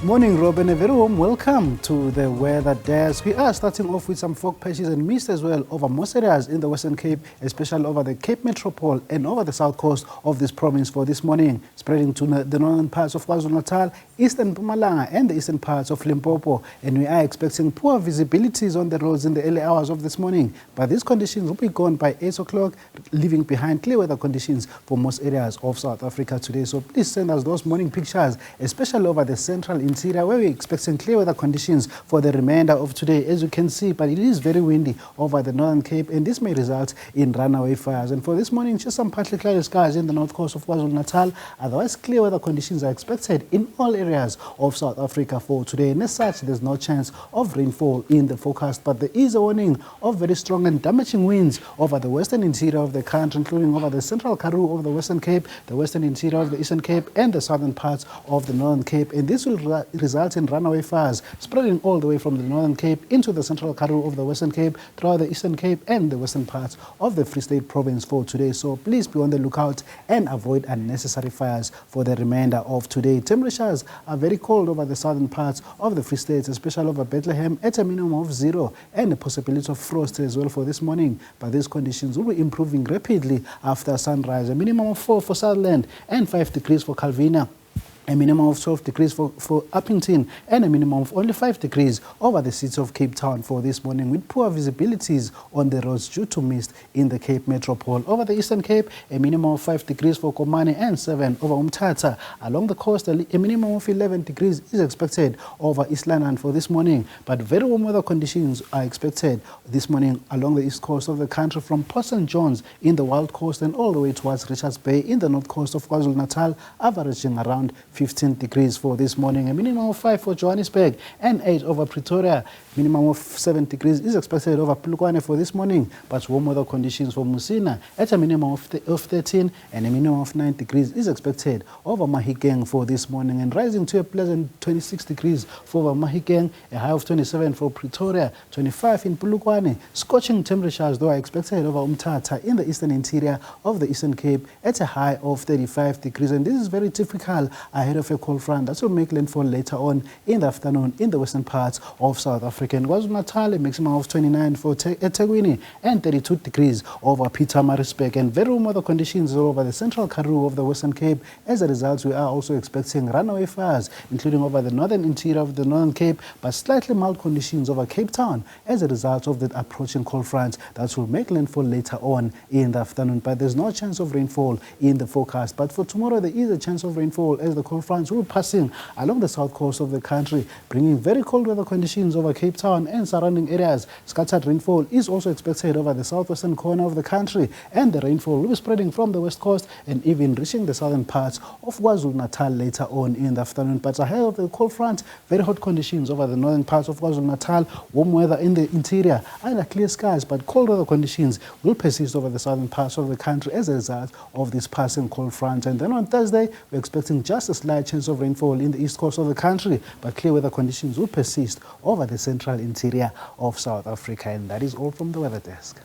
Morning, Robin. A very warm welcome to the weather desk. We are starting off with some fog patches and mist as well over most areas in the Western Cape, especially over the Cape Metropole and over the south coast of this province for this morning, spreading to the northern parts of KwaZulu-Natal, eastern Mpumalanga and the eastern parts of Limpopo. And we are expecting poor visibilities on the roads in the early hours of this morning. But these conditions will be gone by 8 o'clock, leaving behind clear weather conditions for most areas of South Africa today. So please send us those morning pictures, especially over the central interior, where we're expecting clear weather conditions for the remainder of today, as you can see. But it is very windy over the Northern Cape, and this may result in runaway fires. And for this morning, just some partly cloudy skies in the north coast of KwaZulu-Natal. Otherwise, clear weather conditions are expected in all areas of South Africa for today. And as such, there's no chance of rainfall in the forecast. But there is a warning of very strong and damaging winds over the western interior of the country, including over the central Karoo of the Western Cape, the western interior of the Eastern Cape, and the southern parts of the Northern Cape. And this will result in runaway fires spreading all the way from the Northern Cape into the central Karoo of the Western Cape, throughout the Eastern Cape and the western parts of the Free State province for today. So please be on the lookout and avoid unnecessary fires for the remainder of today. Temperatures are very cold over the southern parts of the Free State, especially over Bethlehem at a minimum of 0 and a possibility of frost as well for this morning. But these conditions will be improving rapidly after sunrise. A minimum of 4 for Sutherland and 5 degrees for Calvina, a minimum of 12 degrees for Uppington, and a minimum of only 5 degrees over the city of Cape Town for this morning, with poor visibilities on the roads due to mist in the Cape Metropole. Over the Eastern Cape, a minimum of 5 degrees for Komani and 7 over Umtata. Along the coast, a minimum of 11 degrees is expected over East London for this morning. But very warm weather conditions are expected this morning along the east coast of the country, from Port St. John's in the Wild Coast and all the way towards Richards Bay in the north coast of KwaZulu-Natal, averaging around 15 degrees for this morning. A minimum of 5 for Johannesburg and 8 over Pretoria. Minimum of 7 degrees is expected over Polokwane for this morning, but warm weather conditions for Musina at a minimum of 13 and a minimum of 9 degrees is expected over Mahikeng for this morning, and rising to a pleasant 26 degrees for Mahikeng, a high of 27 for Pretoria, 25 in Polokwane. Scorching temperatures though are expected over Umtata in the eastern interior of the Eastern Cape at a high of 35 degrees. And this is very typical ahead of a cold front that will make landfall later on in the afternoon in the western parts of South Africa. And KwaZulu-Natal, a maximum of 29 for eThekwini and 32 degrees over Pietermaritzburg. And very warm weather conditions over the central Karoo of the Western Cape. As a result, we are also expecting runaway fires, including over the northern interior of the Northern Cape, but slightly mild conditions over Cape Town as a result of the approaching cold front that will make landfall later on in the afternoon. But there's no chance of rainfall in the forecast. But for tomorrow, there is a chance of rainfall as the cold front will be passing along the south coast of the country, bringing very cold weather conditions over Cape Town and surrounding areas. Scattered rainfall is also expected over the southwestern corner of the country, and the rainfall will be spreading from the west coast and even reaching the southern parts of KwaZulu-Natal later on in the afternoon. But ahead of the cold front, very hot conditions over the northern parts of KwaZulu-Natal, warm weather in the interior and clear skies, but cold weather conditions will persist over the southern parts of the country as a result of this passing cold front. And then on Thursday, we're expecting just a slight chance of rainfall in the east coast of the country, but clear weather conditions will persist over the central interior of South Africa. And that is all from the weather desk.